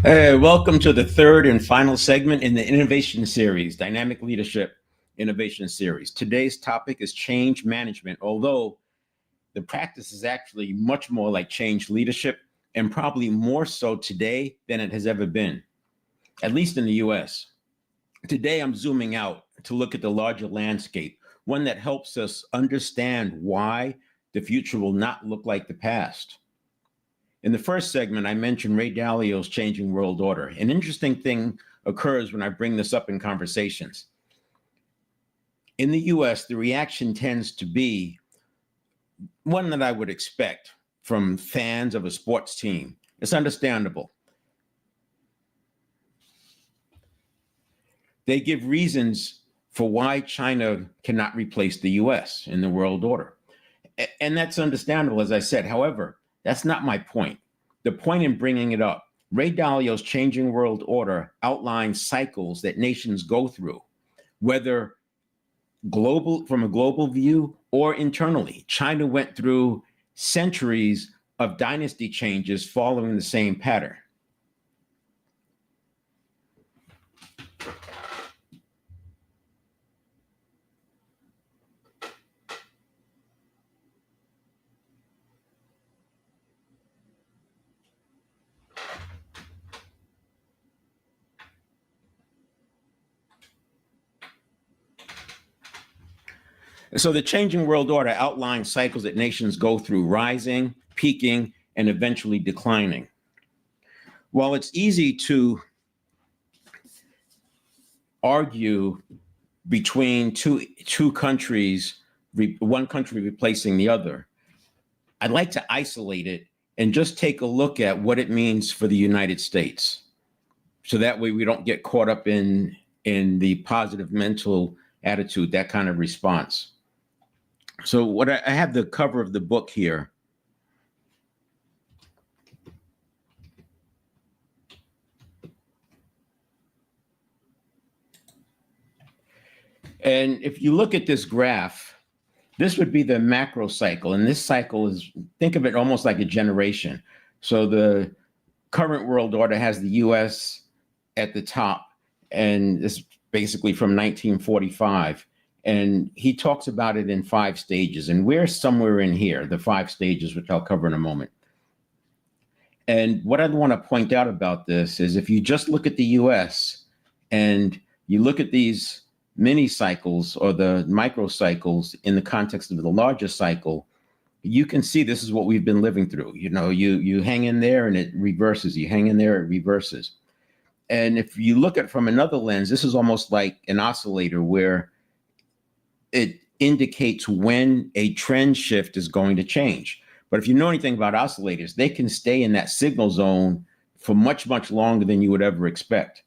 Hey, welcome to the third and final segment in the Innovation Series, Dynamic Leadership Innovation Series. Today's topic is change management, although the practice is actually much more like change leadership and probably more so today than it has ever been, at least in the US. Today, I'm zooming out to look at the larger landscape, one that helps us understand why the future will not look like the past. In the first segment, I mentioned Ray Dalio's Changing World Order. An interesting thing occurs when I bring this up in conversations. In the US, the reaction tends to be one that I would expect from fans of a sports team. It's understandable. They give reasons for why China cannot replace the US in the world order. And that's understandable, as I said. However, that's not my point. The point in bringing it up, Ray Dalio's Changing World Order outlines cycles that nations go through, whether from a global view or internally. China went through centuries of dynasty changes following the same pattern. So the Changing World Order outlines cycles that nations go through, rising, peaking, and eventually declining. While it's easy to argue between two countries, one country replacing the other, I'd like to isolate it and just take a look at what it means for the United States. So that way we don't get caught up in the positive mental attitude, that kind of response. So what I have the cover of the book here. And if you look at this graph, this would be the macro cycle. And this cycle is, think of it almost like a generation. So the current world order has the US at the top, and it's basically from 1945. And he talks about it in 5 stages. And we're somewhere in here, the 5 stages, which I'll cover in a moment. And what I'd want to point out about this is if you just look at the US and you look at these mini cycles or the micro cycles in the context of the larger cycle, you can see this is what we've been living through. You know, you hang in there and it reverses. You hang in there, it reverses. And if you look at it from another lens, this is almost like an oscillator where it indicates when a trend shift is going to change. But if you know anything about oscillators, they can stay in that signal zone for much, much longer than you would ever expect.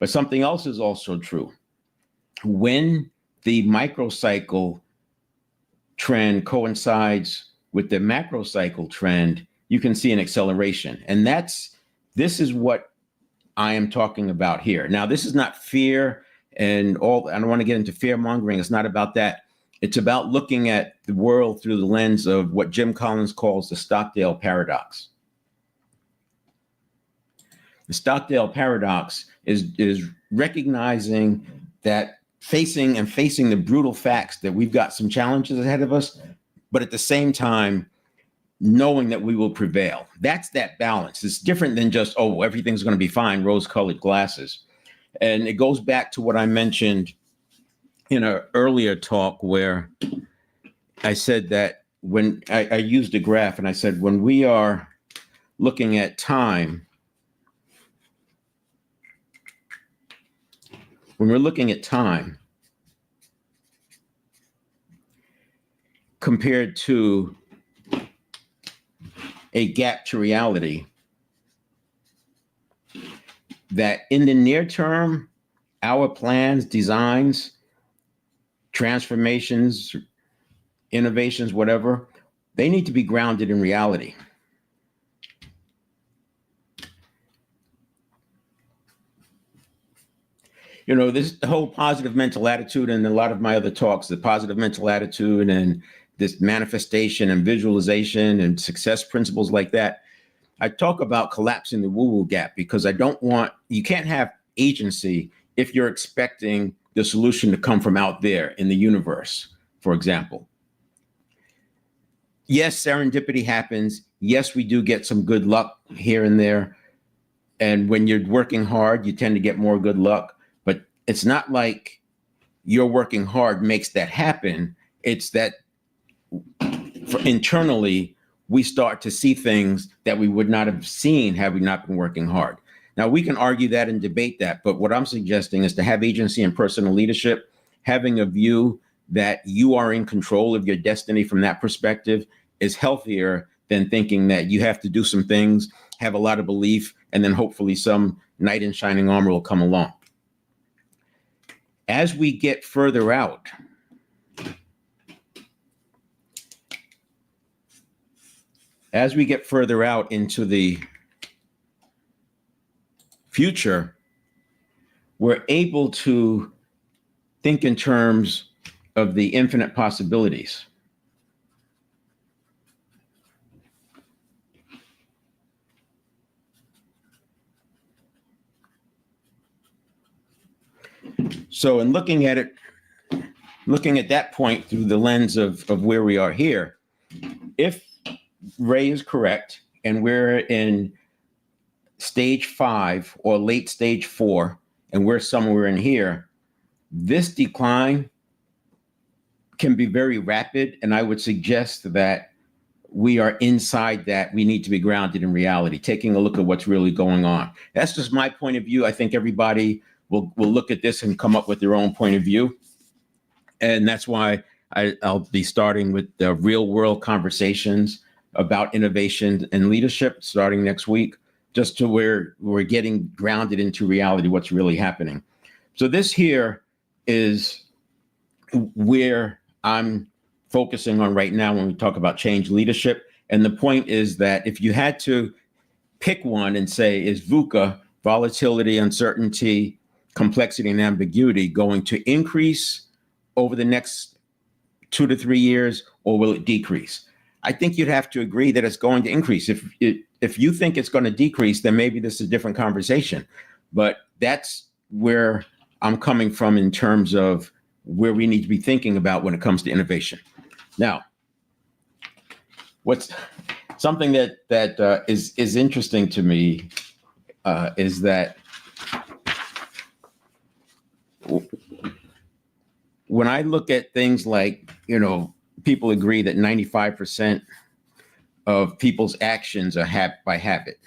But something else is also true. When the microcycle trend coincides with the macrocycle trend, you can see an acceleration. And this is what I am talking about here. Now, this is not fear and all. I don't want to get into fear mongering. It's not about that. It's about looking at the world through the lens of what Jim Collins calls the Stockdale paradox. The Stockdale paradox is recognizing that facing the brutal facts that we've got some challenges ahead of us, but at the same time, knowing that we will prevail. That's that balance. It's different than just, oh, everything's going to be fine, rose-colored glasses. And it goes back to what I mentioned in an earlier talk where I said that when I used a graph and I said, when we are looking at time, compared to a gap to reality, that in the near term, our plans, designs, transformations, innovations, whatever, they need to be grounded in reality. You know, this whole positive mental attitude and a lot of my other talks, the positive mental attitude and this manifestation and visualization and success principles like that, I talk about collapsing the woo-woo gap because you can't have agency if you're expecting the solution to come from out there in the universe, for example. Yes, serendipity happens. Yes, we do get some good luck here and there. And when you're working hard, you tend to get more good luck. But it's not like your working hard makes that happen. It's that internally, we start to see things that we would not have seen had we not been working hard. Now, we can argue that and debate that, but what I'm suggesting is to have agency and personal leadership, having a view that you are in control of your destiny from that perspective is healthier than thinking that you have to do some things, have a lot of belief, and then hopefully some knight in shining armor will come along. As we get further out, into the future, we're able to think in terms of the infinite possibilities. So in looking at that point through the lens of where we are here, if Ray is correct and we're in stage 5 or late stage 4 and we're somewhere in here, this decline can be very rapid, and I would suggest that we are inside that. We need to be grounded in reality, taking a look at what's really going on. That's just my point of view. I think everybody will look at this and come up with their own point of view. And that's why I'll be starting with the real world conversations about innovation and leadership starting next week, just to where we're getting grounded into reality, what's really happening. So this here is where I'm focusing on right now when we talk about change leadership. And the point is that if you had to pick one and say, is VUCA, volatility, uncertainty, complexity, and ambiguity, going to increase over the next 2 to 3 years, or will it decrease? I think you'd have to agree that it's going to increase. If you think it's going to decrease, then maybe this is a different conversation. But that's where I'm coming from in terms of where we need to be thinking about when it comes to innovation. Now, what's something that is interesting to me is that when I look at things like, people agree that 95% of people's actions are by habit.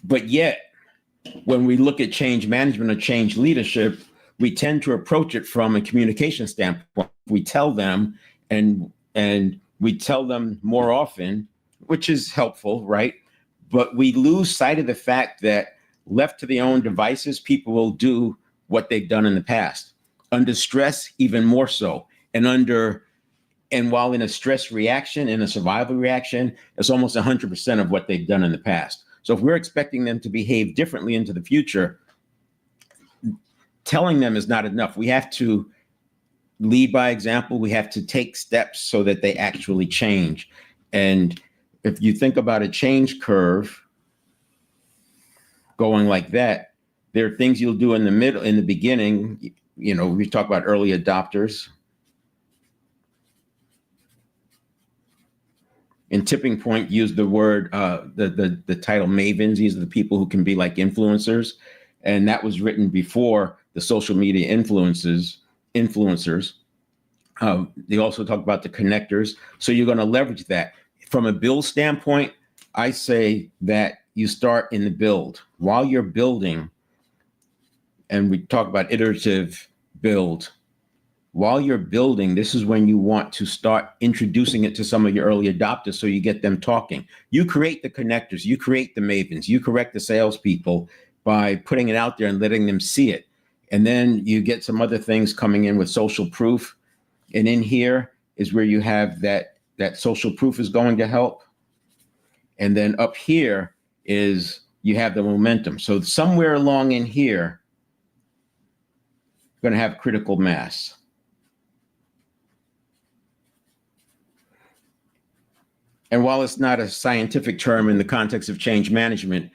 But yet, when we look at change management or change leadership, we tend to approach it from a communication standpoint. We tell them, and we tell them more often, which is helpful, right? But we lose sight of the fact that left to their own devices, people will do what they've done in the past. Under stress, even more so. And while in a stress reaction, in a survival reaction, it's almost 100% of what they've done in the past. So if we're expecting them to behave differently into the future, telling them is not enough. We have to lead by example. We have to take steps so that they actually change. And if you think about a change curve going like that, there are things you'll do in the beginning. We talk about early adopters. In Tipping Point, use the word, the title mavens. These are the people who can be like influencers. And that was written before the social media influencers. They also talk about the connectors. So you're going to leverage that. From a build standpoint, I say that you start in the build. While you're building, and we talk about iterative build, while you're building, this is when you want to start introducing it to some of your early adopters so you get them talking. You create the connectors, you create the mavens, you correct the salespeople by putting it out there and letting them see it. And then you get some other things coming in with social proof. And in here is where you have that social proof is going to help. And then up here is you have the momentum. So somewhere along in here, you're going to have critical mass. And while it's not a scientific term in the context of change management,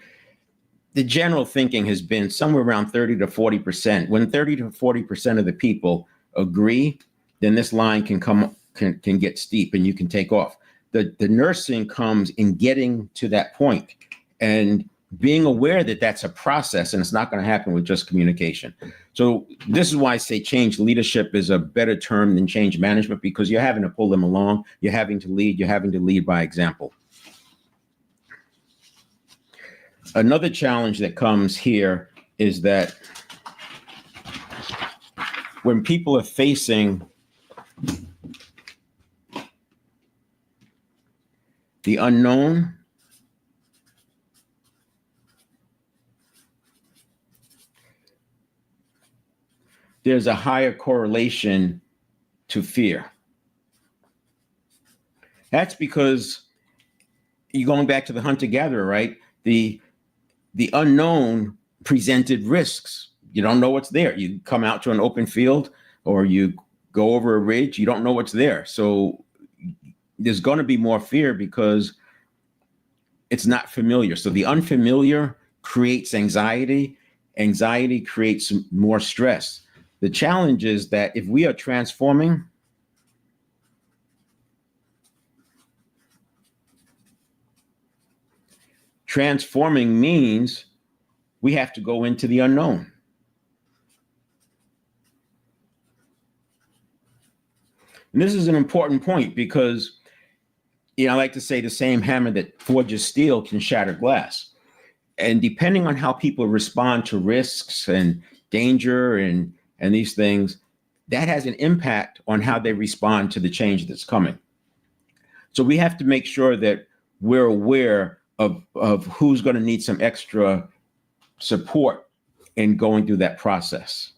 the general thinking has been somewhere around 30 to 40%. When 30 to 40% of the people agree, then this line can get steep and you can take off. The nursing comes in getting to that point and being aware that that's a process and it's not going to happen with just communication. So this is why I say change leadership is a better term than change management, because you're having to pull them along. You're having to lead by example. Another challenge that comes here is that when people are facing the unknown, there's a higher correlation to fear. That's because you're going back to the hunter-gatherer, right? The unknown presented risks. You don't know what's there. You come out to an open field or you go over a ridge, you don't know what's there. So there's going to be more fear because it's not familiar. So the unfamiliar creates anxiety. Anxiety creates more stress. The challenge is that if we are transforming, transforming means we have to go into the unknown. And this is an important point because, I like to say the same hammer that forges steel can shatter glass. And depending on how people respond to risks and danger and these things, that has an impact on how they respond to the change that's coming. So we have to make sure that we're aware of who's going to need some extra support in going through that process.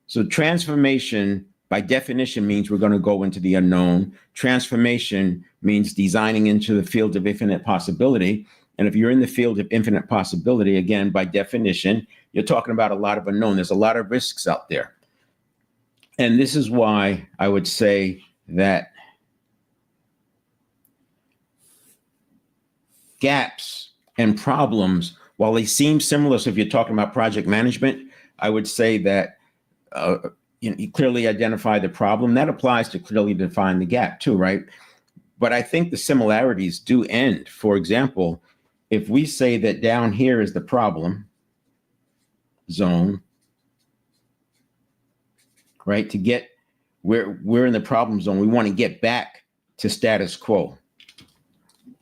So transformation, by definition, means we're going to go into the unknown. Transformation means designing into the field of infinite possibility. And if you're in the field of infinite possibility, again, by definition, you're talking about a lot of unknown. There's a lot of risks out there. And this is why I would say that gaps and problems, while they seem similar, so if you're talking about project management, I would say that you clearly identify the problem. That applies to clearly define the gap too, right? But I think the similarities do end. For example, if we say that down here is the problem zone, right? To get where we're in the problem zone, we want to get back to status quo.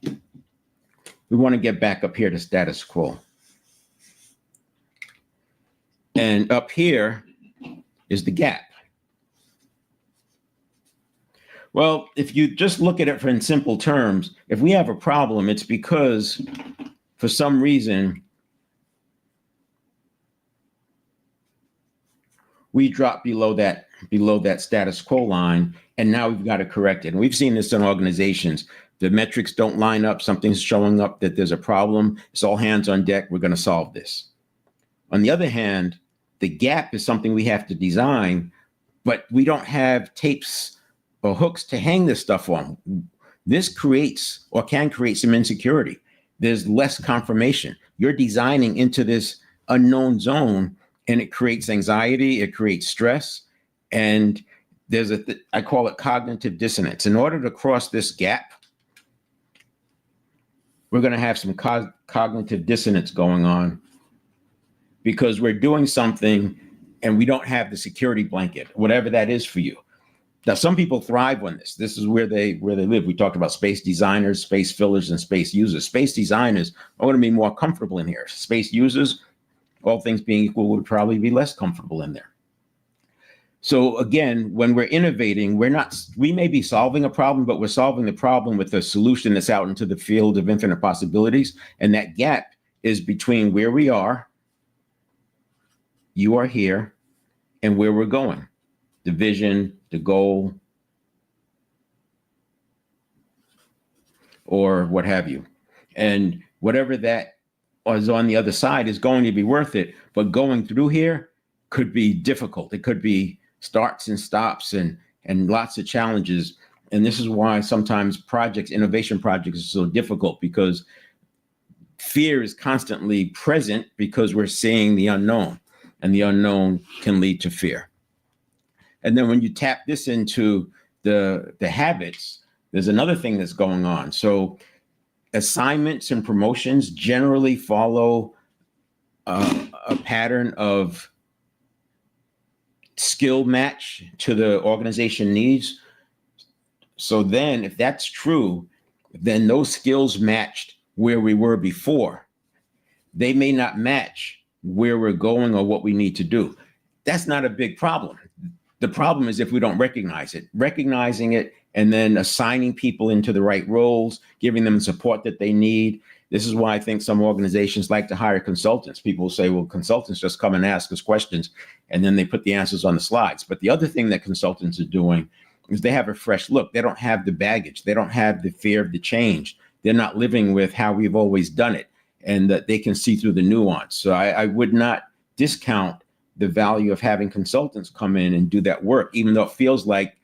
We want to get back up here to status quo. And up here is the gap. Well, if you just look at it in simple terms, if we have a problem, it's because for some reason we dropped below that status quo line, and now we've got to correct it. And we've seen this in organizations. The metrics don't line up. Something's showing up that there's a problem. It's all hands on deck. We're going to solve this. On the other hand, the gap is something we have to design, but we don't have tapes or hooks to hang this stuff on. This creates or can create some insecurity. There's less confirmation. You're designing into this unknown zone, and it creates anxiety, it creates stress, and there's I call it cognitive dissonance. In order to cross this gap, we're going to have some cognitive dissonance going on because we're doing something and we don't have the security blanket, whatever that is for you. Now, some people thrive on this. This is where they live. We talked about space designers, space fillers, and space users. Space designers are going to be more comfortable in here. Space users, all things being equal, would probably be less comfortable in there. So again, when we're innovating, we may be solving a problem, but we're solving the problem with a solution that's out into the field of infinite possibilities. And that gap is between where we are, you are here, and where we're going. The vision, the goal, or what have you. And whatever that is on the other side is going to be worth it. But going through here could be difficult. It could be starts and stops and lots of challenges. And this is why sometimes innovation projects, are so difficult, because fear is constantly present because we're seeing the unknown, and the unknown can lead to fear. And then when you tap this into the habits, there's another thing that's going on. So assignments and promotions generally follow a pattern of skill match to the organization needs. So then if that's true, then those skills matched where we were before. They may not match where we're going or what we need to do. That's not a big problem. The problem is if we don't recognize it. Recognizing it and then assigning people into the right roles, giving them the support that they need. This is why I think some organizations like to hire consultants. People say, well, consultants just come and ask us questions, and then they put the answers on the slides. But the other thing that consultants are doing is they have a fresh look. They don't have the baggage. They don't have the fear of the change. They're not living with how we've always done it, and that they can see through the nuance. So I would not discount the value of having consultants come in and do that work, even though it feels like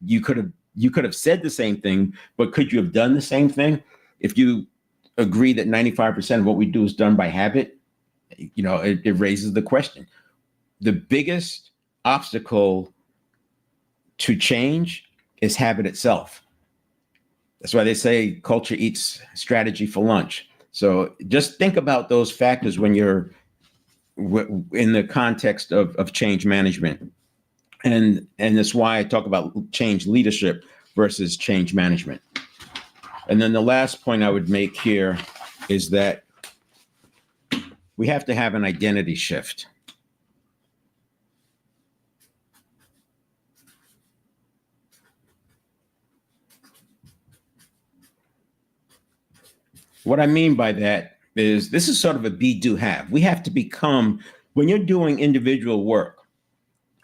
you could have said the same thing, but could you have done the same thing? If you agree that 95% of what we do is done by habit, it raises the question. The biggest obstacle to change is habit itself. That's why they say culture eats strategy for lunch. So just think about those factors when you're in the context of change management. And that's why I talk about change leadership versus change management. And then the last point I would make here is that we have to have an identity shift. What I mean by that is this is sort of a be, do, have. We have to become, when you're doing individual work,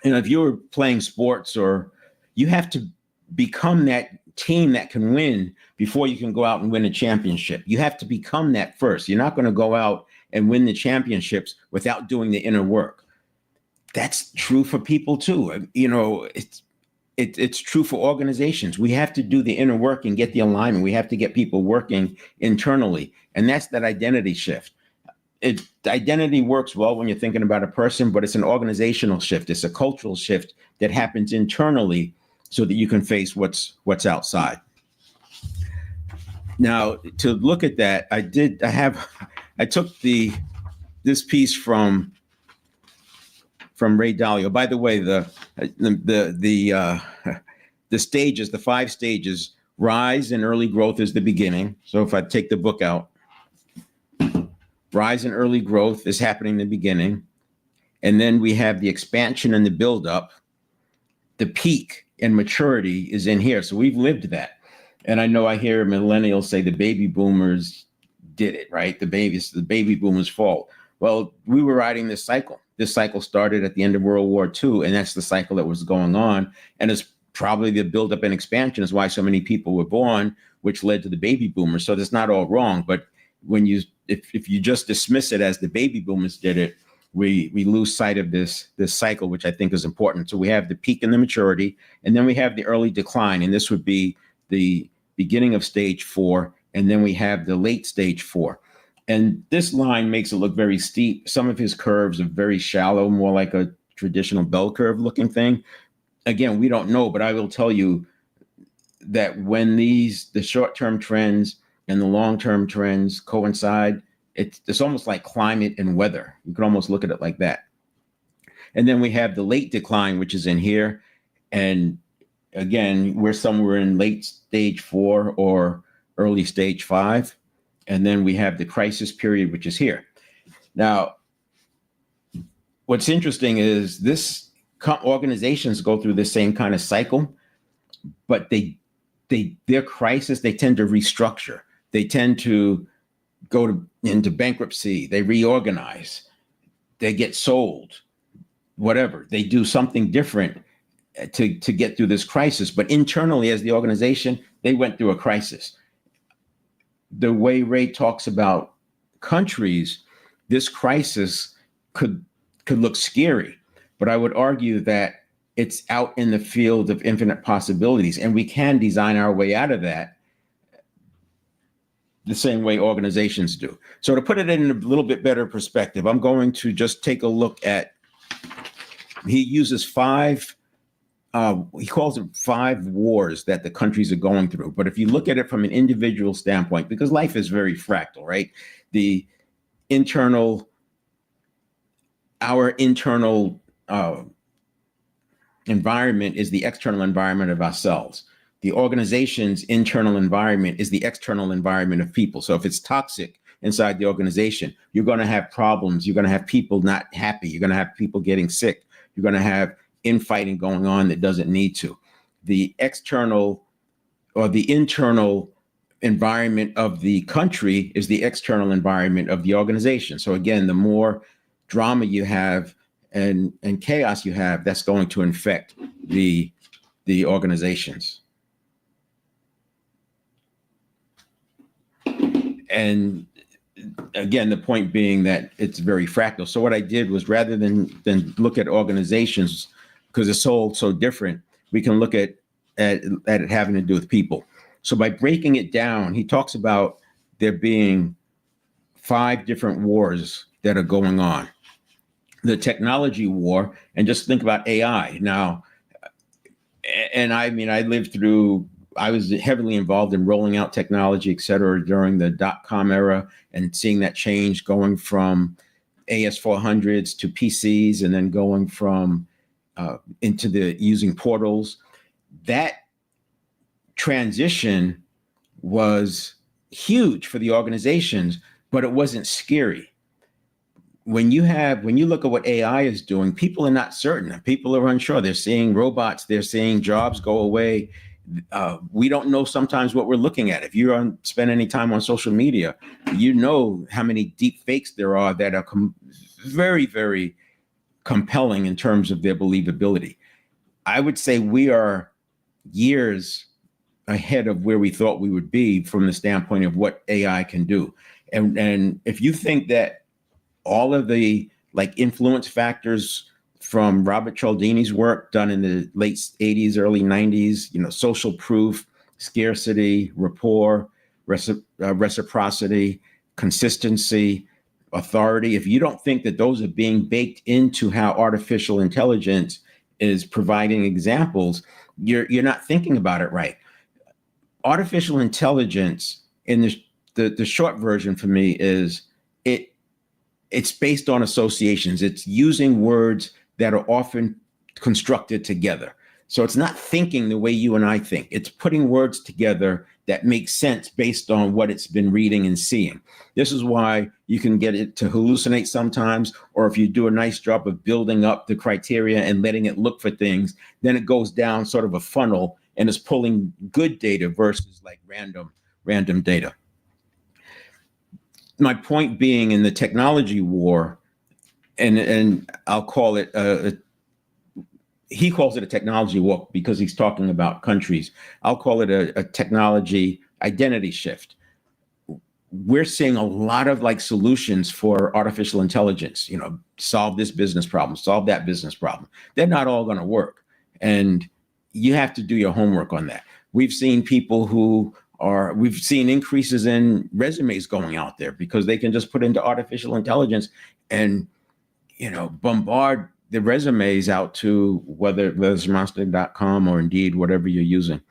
if you're playing sports, or you have to become that team that can win before you can go out and win a championship. You have to become that first. You're not going to go out and win the championships without doing the inner work. That's true for people too. It's true for organizations. We have to do the inner work and get the alignment. We have to get people working internally. And that's that identity shift. Identity works well when you're thinking about a person, but it's an organizational shift. It's a cultural shift that happens internally so that you can face what's outside. Now, to look at that, I took this piece from Ray Dalio. By the way, the stages, the 5 stages: rise and early growth is the beginning. So if I take the book out, rise and early growth is happening in the beginning. And then we have the expansion and the buildup. The peak and maturity is in here. So we've lived that. And I know I hear millennials say the baby boomers did it, right? The baby boomers' fault. Well, we were riding this cycle. This cycle started at the end of World War II, and that's the cycle that was going on. And it's probably the buildup and expansion is why so many people were born, which led to the baby boomers. So that's not all wrong. But if you just dismiss it as the baby boomers did it, we lose sight of this cycle, which I think is important. So we have the peak and the maturity, and then we have the early decline, and this would be the beginning of stage 4, and then we have the late stage 4. And this line makes it look very steep. Some of his curves are very shallow, more like a traditional bell curve looking thing. Again, we don't know, but I will tell you that when the short-term trends and the long-term trends coincide, it's almost like climate and weather. You can almost look at it like that. And then we have the late decline, which is in here. And again, we're somewhere in late stage 4 or early stage 5. And then we have the crisis period, which is here. Now, what's interesting is organizations go through the same kind of cycle, but their crisis, they tend to restructure. They tend to go into bankruptcy. They reorganize. They get sold, whatever. They do something different to get through this crisis. But internally, as the organization, they went through a crisis. The way Ray talks about countries, this crisis could look scary, but I would argue that it's out in the field of infinite possibilities, and we can design our way out of that the same way organizations do. So to put it in a little bit better perspective, I'm going to just take a look at, he uses he calls it 5 wars that the countries are going through. But if you look at it from an individual standpoint, because life is very fractal, right? Our internal environment is the external environment of ourselves. The organization's internal environment is the external environment of people. So if it's toxic inside the organization, you're going to have problems. You're going to have people not happy. You're going to have people getting sick. You're going to have infighting going on that doesn't need to. The external or the internal environment of the country is the external environment of the organization. So again, the more drama you have and chaos you have, that's going to infect the organizations. And again, the point being that it's very fractal. So what I did was, rather than look at organizations, because it's so different, we can look at it having to do with people. So by breaking it down, he talks about there being 5 different wars that are going on. The technology war, and just think about AI now. And I mean, I was heavily involved in rolling out technology, et cetera, during the .com era, and seeing that change, going from AS400s to PCs, and then going from into using portals. That transition was huge for the organizations, but it wasn't scary. When you look at what AI is doing, people are not certain. People are unsure. They're seeing robots. They're seeing jobs go away. We don't know sometimes what we're looking at. If you don't spend any time on social media, you know how many deep fakes there are that are very, very compelling in terms of their believability. I would say we are years ahead of where we thought we would be from the standpoint of what AI can do. And if you think that all of the influence factors from Robert Cialdini's work done in the late 80s, early 90s, social proof, scarcity, rapport, reciprocity, consistency, authority, if you don't think that those are being baked into how artificial intelligence is providing examples, you're not thinking about it right. Artificial intelligence, in the short version for me, is it's based on associations. It's using words that are often constructed together. So it's not thinking the way you and I think. It's putting words together that make sense based on what it's been reading and seeing. This is why you can get it to hallucinate sometimes, or if you do a nice job of building up the criteria and letting it look for things, then it goes down sort of a funnel and is pulling good data versus random data. My point being, in the technology war, and I'll call it he calls it a technology war because he's talking about countries. I'll call it a technology identity shift. We're seeing a lot of solutions for artificial intelligence, solve this business problem, solve that business problem. They're not all going to work. And you have to do your homework on that. We've seen people we've seen increases in resumes going out there because they can just put into artificial intelligence and, bombard the resumes out to whether it's monster.com or Indeed, whatever you're using.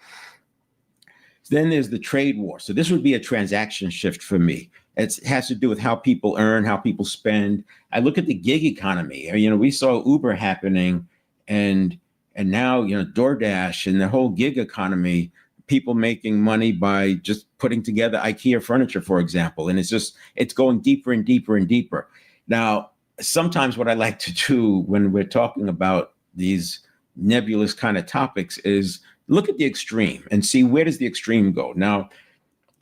Then there's the trade war. So this would be a transaction shift for me. It has to do with how people earn, how people spend. I look at the gig economy. We saw Uber happening, and now, DoorDash and the whole gig economy, people making money by just putting together IKEA furniture, for example. And it's going deeper and deeper and deeper. Now, sometimes what I like to do when we're talking about these nebulous kind of topics is look at the extreme and see, where does the extreme go? Now,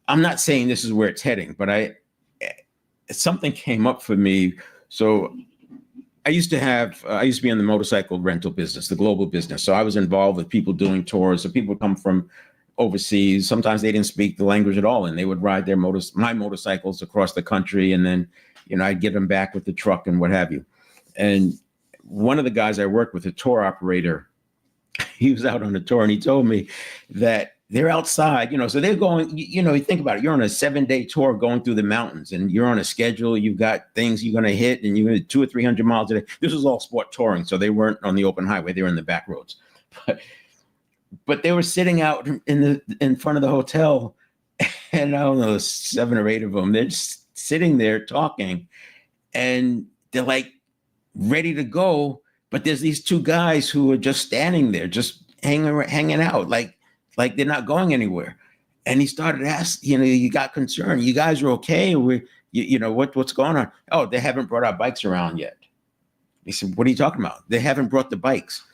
I'm not saying this is where it's heading, but something came up for me. So I used to be in the motorcycle rental business, the global business. So I was involved with people doing tours. So people come from overseas. Sometimes they didn't speak the language at all, and they would ride my motorcycles across the country, and then I'd get them back with the truck and what have you. And one of the guys I worked with, a tour operator, he was out on a tour, and he told me that they're outside, so they're going, you think about it, you're on a 7-day tour going through the mountains, and you're on a schedule, you've got things you're going to hit, and you're 200 or 300 miles a day. This was all sport touring, so they weren't on the open highway, they were in the back roads. But they were sitting out in front of the hotel, and I don't know, 7 or 8 of them, they're just sitting there talking, and they're like ready to go, but there's these 2 guys who are just standing there, just hanging out, like they're not going anywhere. And he started asking, you got concerned. You guys are okay? What's going on? Oh, they haven't brought our bikes around yet. He said, what are you talking about? They haven't brought the bikes.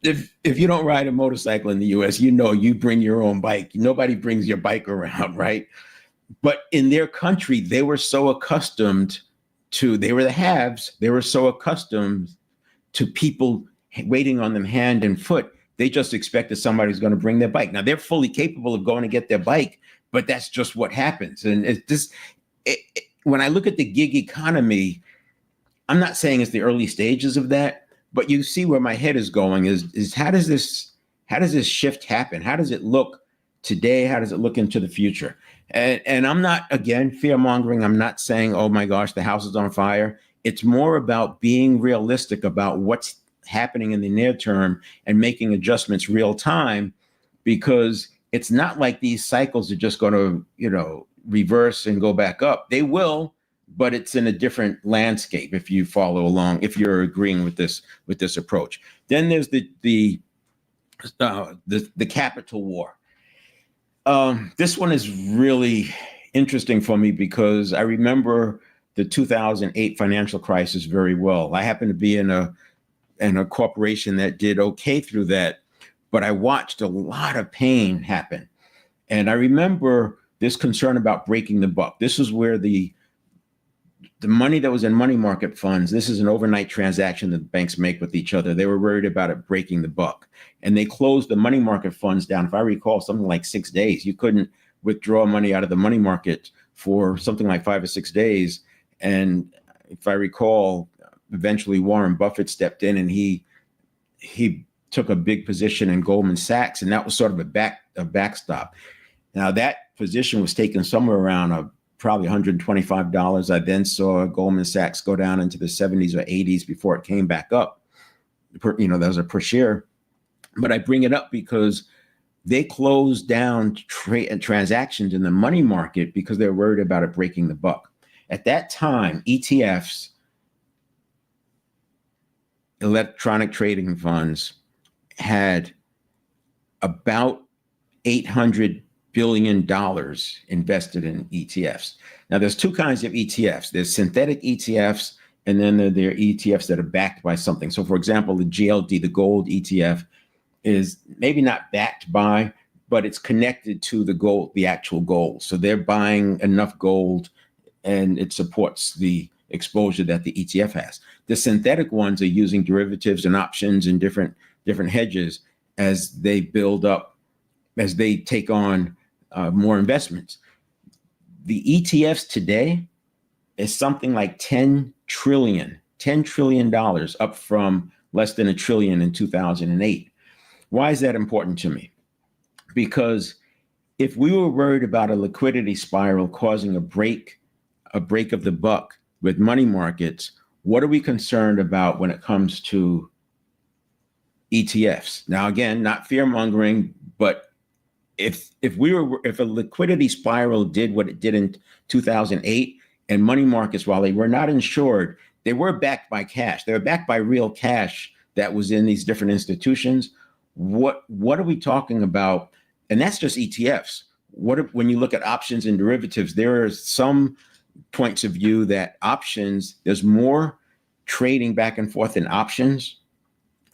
If you don't ride a motorcycle in the US, you bring your own bike. Nobody brings your bike around, right? But in their country, they were so accustomed they were the haves. They were so accustomed to people waiting on them hand and foot. They just expected somebody's going to bring their bike. Now they're fully capable of going to get their bike, but that's just what happens. And it's just, when I look at the gig economy, I'm not saying it's the early stages of that, but you see where my head is going is how does this shift happen? How does it look today? How does it look into the future? And I'm not, again, fear mongering. I'm not saying, oh my gosh, the house is on fire. It's more about being realistic about what's happening in the near term and making adjustments real time, because it's not like these cycles are just going to, reverse and go back up. They will, but it's in a different landscape if you follow along, if you're agreeing with this approach. Then there's the capital war. This one is really interesting for me because I remember the 2008 financial crisis very well. I happened to be in a corporation that did okay through that, but I watched a lot of pain happen. And I remember this concern about breaking the buck. This is where the money that was in money market funds, this is an overnight transaction that banks make with each other. They were worried about it breaking the buck. And they closed the money market funds down. If I recall, something like 6 days. You couldn't withdraw money out of the money market for something like 5 or 6 days. And if I recall, eventually Warren Buffett stepped in and he took a big position in Goldman Sachs. And that was sort of a backstop. Now that position was taken somewhere around probably $125. I then saw Goldman Sachs go down into the 70s or 80s before it came back up. That was a per share. But I bring it up because they closed down transactions in the money market because they're worried about it breaking the buck. At that time, ETFs, electronic trading funds, had about $800 billion invested in ETFs. Now, there's 2 kinds of ETFs. There's synthetic ETFs, and then there are ETFs that are backed by something. So, for example, the GLD, the gold ETF, is maybe not backed by, but it's connected to the gold, the actual gold. So they're buying enough gold, and it supports the exposure that the ETF has. The synthetic ones are using derivatives and options and different hedges as they build up, as they take on more investments. The ETFs today is something like $10 trillion, up from less than $1 trillion in 2008. Why is that important to me? Because if we were worried about a liquidity spiral causing a break of the buck with money markets, what are we concerned about when it comes to ETFs? Now, again, not fear mongering, but if a liquidity spiral did what it did in 2008, and money markets, while they were not insured, they were backed by cash. They were backed by real cash that was in these different institutions. What are we talking about? And that's just ETFs. When you look at options and derivatives, there are some points of view that options, there's more trading back and forth in options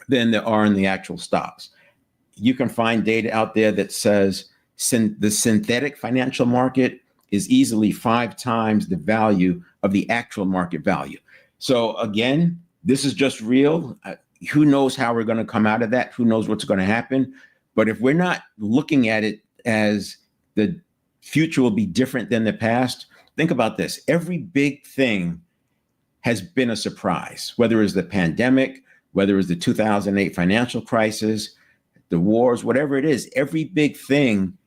than there are in the actual stocks. You can find data out there that says the synthetic financial market is easily 5 times the value of the actual market value. So again, this is just real. Who knows how we're going to come out of that? Who knows what's going to happen? But if we're not looking at it as the future will be different than the past, think about this. Every big thing has been a surprise, whether it's the pandemic, whether it was the 2008 financial crisis, the wars, whatever it is, every big thing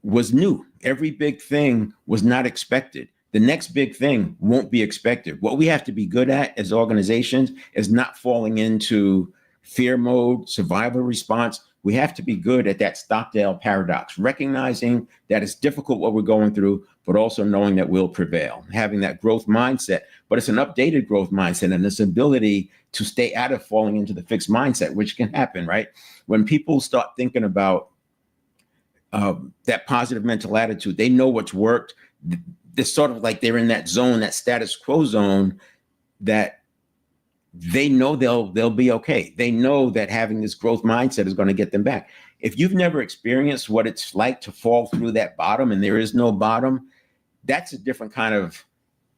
was new. Every big thing was not expected. The next big thing won't be expected. What we have to be good at as organizations is not falling into fear mode, survival response. We have to be good at that Stockdale paradox, recognizing that it's difficult what we're going through, but also knowing that we'll prevail, having that growth mindset, but it's an updated growth mindset and this ability to stay out of falling into the fixed mindset, which can happen, right? When people start thinking about that positive mental attitude, they know what's worked. It's sort of like they're in that zone, that status quo zone, that they know they'll be okay. They know that having this growth mindset is going to get them back. If you've never experienced what it's like to fall through that bottom and there is no bottom, that's a different kind of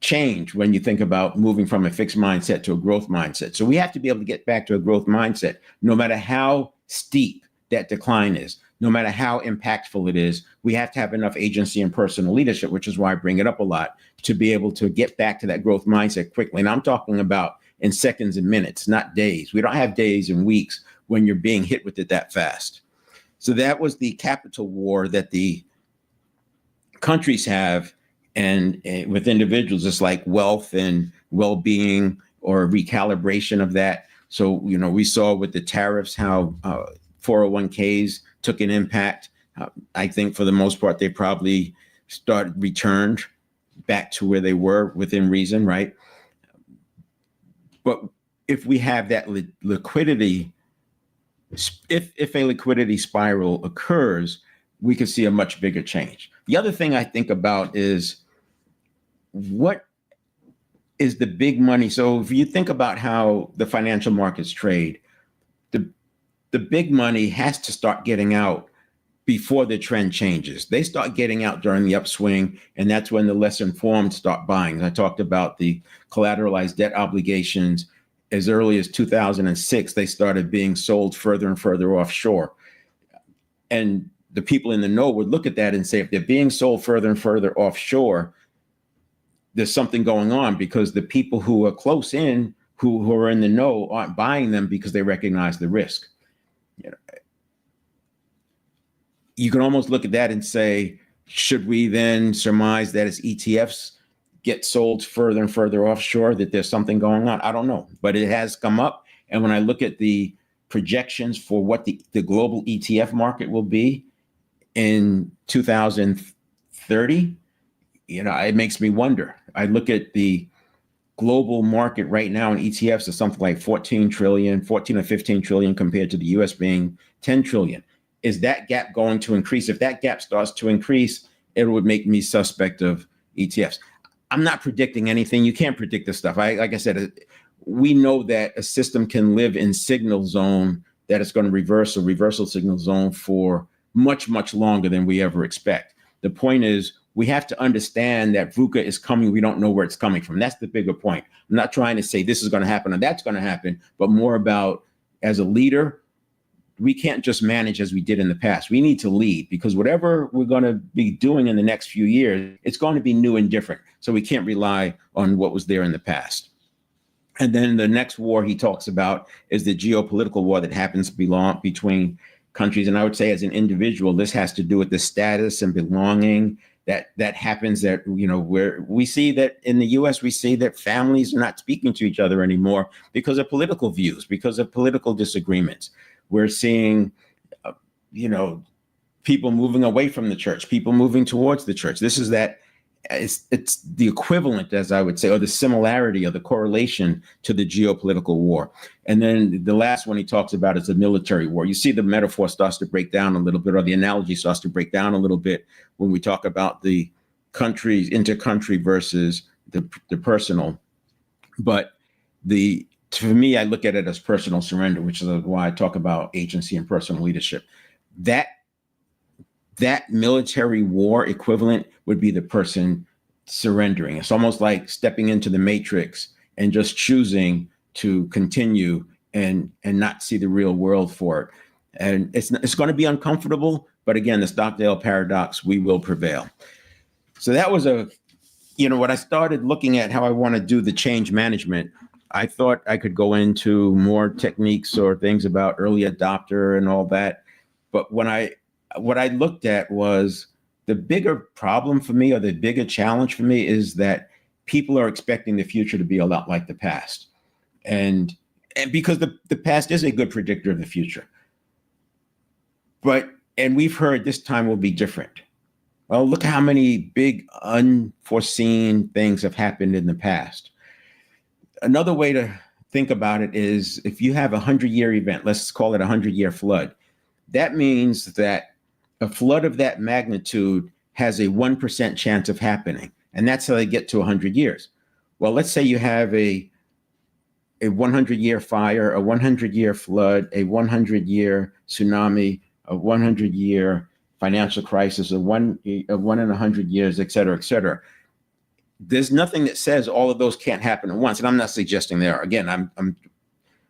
change when you think about moving from a fixed mindset to a growth mindset. So we have to be able to get back to a growth mindset, no matter how steep that decline is, no matter how impactful it is. We have to have enough agency and personal leadership, which is why I bring it up a lot, to be able to get back to that growth mindset quickly. And I'm talking about in seconds and minutes, not days. We don't have days and weeks when you're being hit with it that fast. So that was the capital war that the countries have, and with individuals, it's like wealth and well-being or recalibration of that. So, we saw with the tariffs how 401ks took an impact. I think for the most part, they probably returned back to where they were within reason, right? But if we have that liquidity, if a liquidity spiral occurs, we could see a much bigger change. The other thing I think about is, what is the big money? So if you think about how the financial markets trade, the big money has to start getting out before the trend changes. They start getting out during the upswing, and that's when the less informed start buying. I talked about the collateralized debt obligations. As early as 2006, they started being sold further and further offshore. And the people in the know would look at that and say, if they're being sold further and further offshore, there's something going on, because the people who are close in, who are in the know, aren't buying them because they recognize the risk. You can almost look at that and say, should we then surmise that as ETFs get sold further and further offshore, that there's something going on? I don't know, but it has come up. And when I look at the projections for what the global ETF market will be in 2030, it makes me wonder. I look at the global market right now in ETFs is something like 14 or 15 trillion compared to the US being 10 trillion. Is that gap going to increase? If that gap starts to increase, it would make me suspect of ETFs. I'm not predicting anything. You can't predict this stuff. Like I said, we know that a system can live in signal zone, that it's going to reverse a reversal signal zone for much, much longer than we ever expect. The point is, we have to understand that VUCA is coming. We don't know where it's coming from. That's the bigger point. I'm not trying to say this is going to happen or that's going to happen, but more about, as a leader, we can't just manage as we did in the past. We need to lead, because whatever we're going to be doing in the next few years, it's going to be new and different. So we can't rely on what was there in the past. And then the next war he talks about is the geopolitical war that happens between countries. And I would say, as an individual, this has to do with the status and belonging that happens, that, where we see that in the US, we see that families are not speaking to each other anymore because of political views, because of political disagreements. We're seeing, people moving away from the church, people moving towards the church. This is that, it's the equivalent, as I would say, or the similarity or the correlation to the geopolitical war. And then the last one he talks about is the military war. You see the metaphor starts to break down a little bit, or the analogy starts to break down a little bit when we talk about the countries, inter-country versus the personal. But for me, I look at it as personal surrender, which is why I talk about agency and personal leadership. That military war equivalent would be the person surrendering. It's almost like stepping into the matrix and just choosing to continue and not see the real world for it. And it's going to be uncomfortable, but again, the Stockdale paradox, we will prevail. So that was when I started looking at how I want to do the change management, I thought I could go into more techniques or things about early adopter and all that. But what I looked at was the bigger problem for me, or the bigger challenge for me, is that people are expecting the future to be a lot like the past. And because the past is a good predictor of the future. And we've heard this time will be different. Well, look how many big unforeseen things have happened in the past. Another way to think about it is, if you have 100-year event, let's call it 100-year flood, that means that a flood of that magnitude has a 1% chance of happening. And that's how they get to 100 years. Well, let's say you have a 100-year fire, a 100-year flood, a 100-year tsunami, a 100-year financial crisis, a one in 100 years, et cetera, et cetera. There's nothing that says all of those can't happen at once. And I'm not suggesting they are. Again, I'm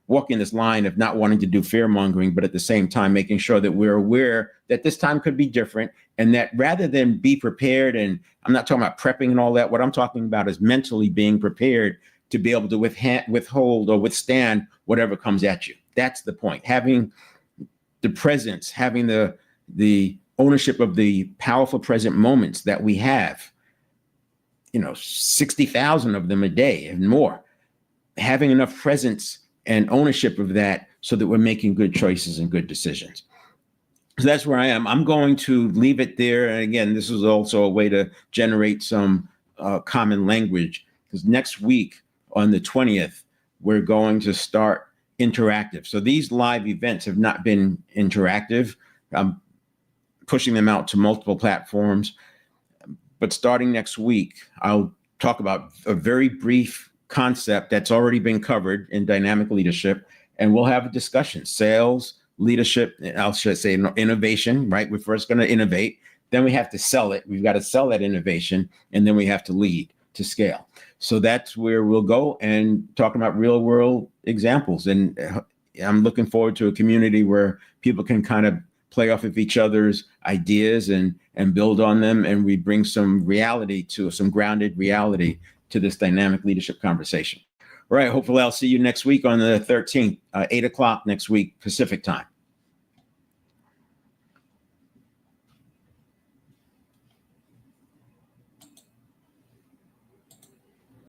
walking this line of not wanting to do fear mongering, but at the same time, making sure that we're aware that this time could be different, and that rather than be prepared, and I'm not talking about prepping and all that, what I'm talking about is mentally being prepared to be able to withhold or withstand whatever comes at you. That's the point. Having the presence, having the ownership of the powerful present moments that we have, 60,000 of them a day and more, having enough presence and ownership of that so that we're making good choices and good decisions. So that's where I am. I'm going to leave it there. And again, this is also a way to generate some common language, because next week on the 20th, we're going to start interactive. So these live events have not been interactive. I'm pushing them out to multiple platforms. But starting next week, I'll talk about a very brief concept that's already been covered in dynamic leadership, and we'll have a discussion. Sales, leadership, I should say innovation, right? We're first going to innovate, then we have to sell it. We've got to sell that innovation, and then we have to lead to scale. So that's where we'll go, and talking about real world examples. And I'm looking forward to a community where people can kind of play off of each other's ideas and build on them, and we bring some grounded reality to this dynamic leadership conversation. All right, hopefully I'll see you next week on the 13th, 8 o'clock next week, Pacific time.